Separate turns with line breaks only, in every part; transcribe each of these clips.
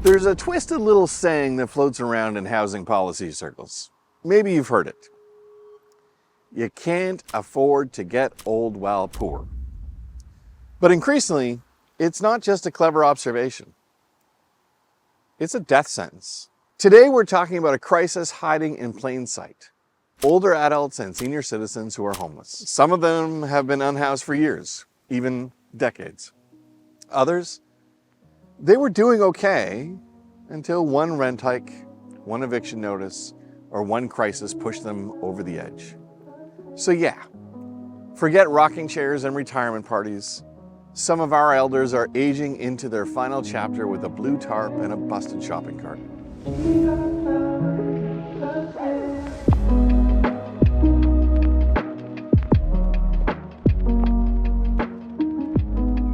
There's a twisted little saying that floats around in housing policy circles. Maybe you've heard it. You can't afford to get old while poor. But increasingly, it's not just a clever observation. It's a death sentence. Today we're talking about a crisis hiding in plain sight. Older adults and senior citizens who are homeless. Some of them have been unhoused for years, even decades. Others, they were doing okay until one rent hike, one eviction notice, or one crisis pushed them over the edge. So yeah, forget rocking chairs and retirement parties. Some of our elders are aging into their final chapter with a blue tarp and a busted shopping cart.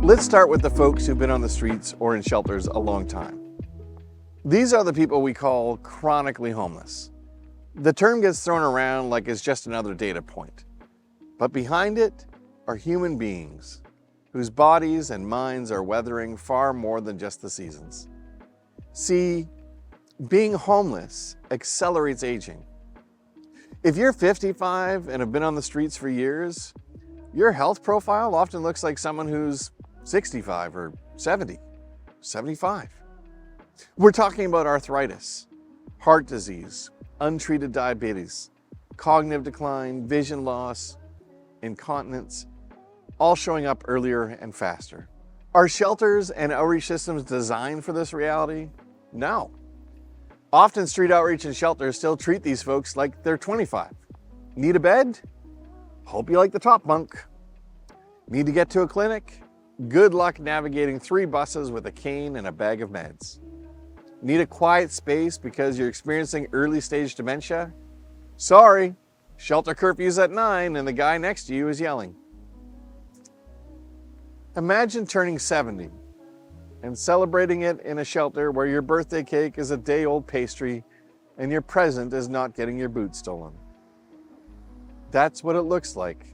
Let's start with the folks who've been on the streets or in shelters a long time. These are the people we call chronically homeless. The term gets thrown around like it's just another data point. But behind it are human beings whose bodies and minds are weathering far more than just the seasons. See, being homeless accelerates aging. If you're 55 and have been on the streets for years, your health profile often looks like someone who's 65 or 70, 75. We're talking about arthritis, heart disease, untreated diabetes, cognitive decline, vision loss, incontinence, all showing up earlier and faster. Are shelters and outreach systems designed for this reality? No. Often street outreach and shelters still treat these folks like they're 25. Need a bed? Hope you like the top bunk. Need to get to a clinic? Good luck navigating 3 buses with a cane and a bag of meds. Need a quiet space because you're experiencing early stage dementia? Sorry, shelter curfew's at 9 and the guy next to you is yelling. Imagine turning 70 and celebrating it in a shelter where your birthday cake is a day-old pastry and your present is not getting your boots stolen. That's what it looks like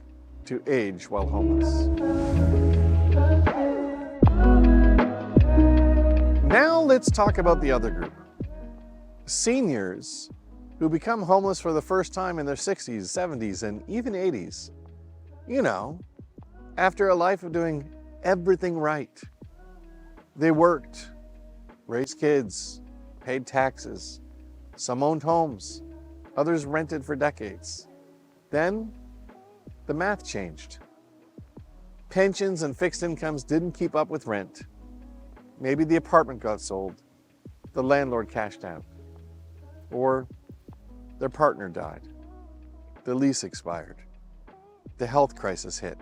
to age while homeless. Now let's talk about the other group. Seniors who become homeless for the first time in their 60s, 70s, and even 80s. You know, after a life of doing everything right. They worked, raised kids, paid taxes. Some owned homes, others rented for decades. Then the math changed. Pensions and fixed incomes didn't keep up with rent. Maybe the apartment got sold, the landlord cashed out, or their partner died, the lease expired, the health crisis hit,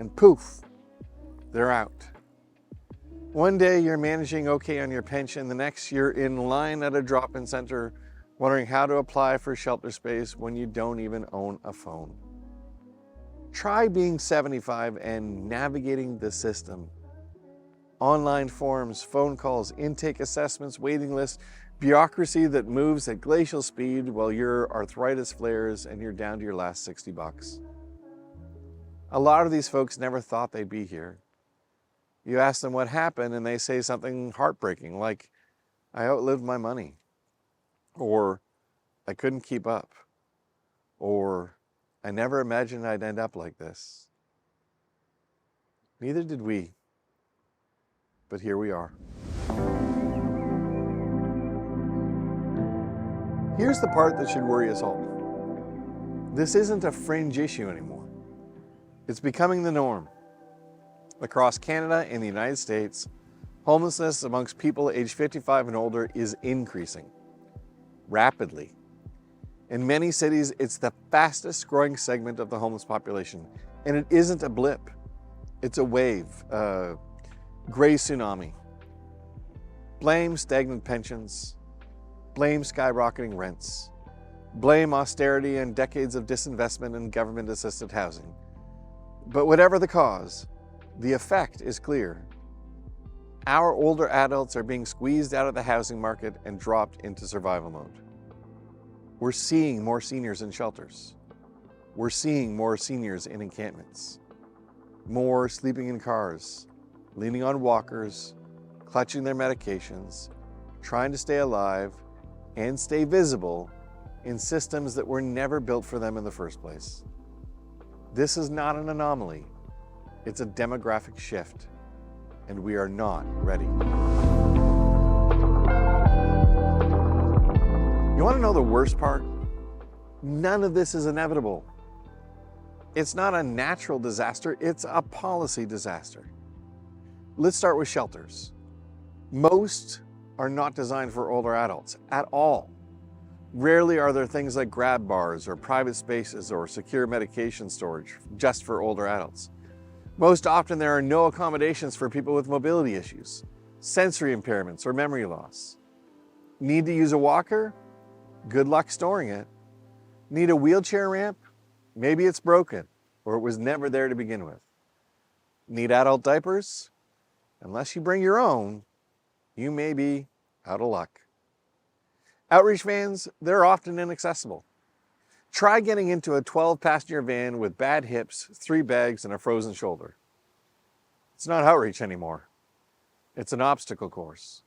and poof, they're out. One day you're managing okay on your pension, the next you're in line at a drop-in center wondering how to apply for shelter space when you don't even own a phone. Try being 75 and navigating the system. Online forms, phone calls, intake assessments, waiting lists, bureaucracy that moves at glacial speed while your arthritis flares and you're down to your last 60 bucks. A lot of these folks never thought they'd be here. You ask them what happened and they say something heartbreaking like, I outlived my money, or I couldn't keep up, or I never imagined I'd end up like this. Neither did we. But here we are. Here's the part that should worry us all. This isn't a fringe issue anymore. It's becoming the norm. Across Canada and the United States, homelessness amongst people aged 55 and older is increasing rapidly. In many cities, it's the fastest growing segment of the homeless population. And it isn't a blip. It's a wave, gray tsunami. Blame stagnant pensions, blame skyrocketing rents, blame austerity and decades of disinvestment in government-assisted housing. But whatever the cause, the effect is clear. Our older adults are being squeezed out of the housing market and dropped into survival mode. We're seeing more seniors in shelters. We're seeing more seniors in encampments. More sleeping in cars, leaning on walkers, clutching their medications, trying to stay alive and stay visible in systems that were never built for them in the first place. This is not an anomaly. It's a demographic shift, and we are not ready. You want to know the worst part? None of this is inevitable. It's not a natural disaster, it's a policy disaster. Let's start with shelters. Most are not designed for older adults at all. Rarely are there things like grab bars or private spaces or secure medication storage just for older adults. Most often there are no accommodations for people with mobility issues, sensory impairments, or memory loss. Need to use a walker? Good luck storing it. Need a wheelchair ramp? Maybe it's broken, or it was never there to begin with. Need adult diapers? Unless you bring your own, you may be out of luck. Outreach vans, they're often inaccessible. Try getting into a 12-passenger van with bad hips, 3 bags, and a frozen shoulder. It's not outreach anymore. It's an obstacle course.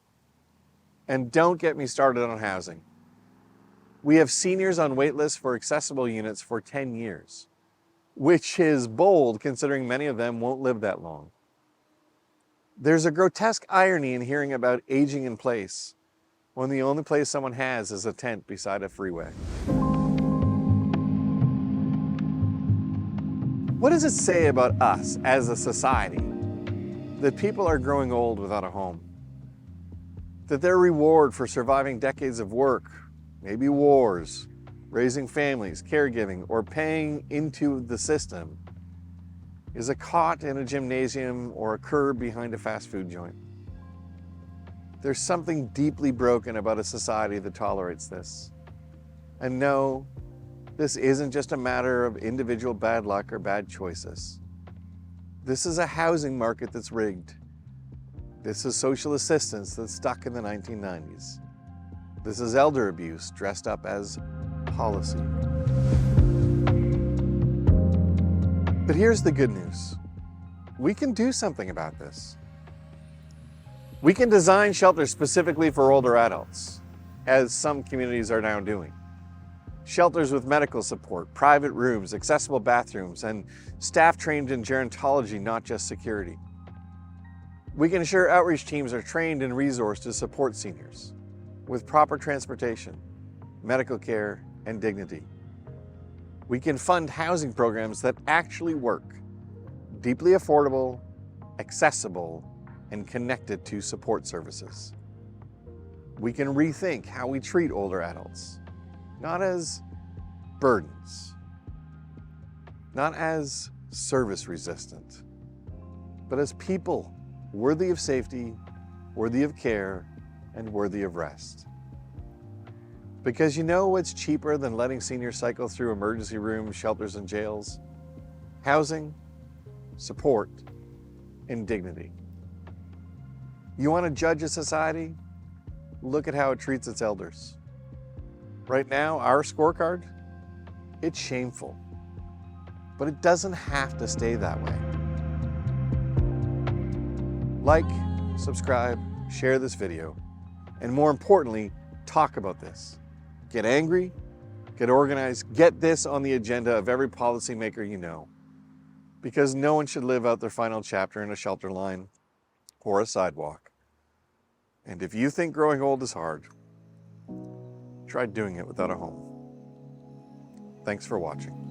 And don't get me started on housing. We have seniors on wait lists for accessible units for 10 years, which is bold considering many of them won't live that long. There's a grotesque irony in hearing about aging in place when the only place someone has is a tent beside a freeway. What does it say about us as a society that people are growing old without a home? That their reward for surviving decades of work, maybe wars, raising families, caregiving, or paying into the system is a cot in a gymnasium or a curb behind a fast food joint. There's something deeply broken about a society that tolerates this. And no, this isn't just a matter of individual bad luck or bad choices. This is a housing market that's rigged. This is social assistance that's stuck in the 1990s. This is elder abuse dressed up as policy. But here's the good news. We can do something about this. We can design shelters specifically for older adults, as some communities are now doing. Shelters with medical support, private rooms, accessible bathrooms, and staff trained in gerontology, not just security. We can ensure outreach teams are trained and resourced to support seniors with proper transportation, medical care, and dignity. We can fund housing programs that actually work, deeply affordable, accessible, and connected to support services. We can rethink how we treat older adults, not as burdens, not as service resistant, but as people worthy of safety, worthy of care, and worthy of rest. Because you know what's cheaper than letting seniors cycle through emergency rooms, shelters, and jails? Housing, support, and dignity. You want to judge a society? Look at how it treats its elders. Right now, our scorecard, it's shameful, but it doesn't have to stay that way. Like, subscribe, share this video, and more importantly, talk about this. Get angry, get organized, get this on the agenda of every policymaker you know, because no one should live out their final chapter in a shelter line or a sidewalk. And if you think growing old is hard, try doing it without a home. Thanks for watching.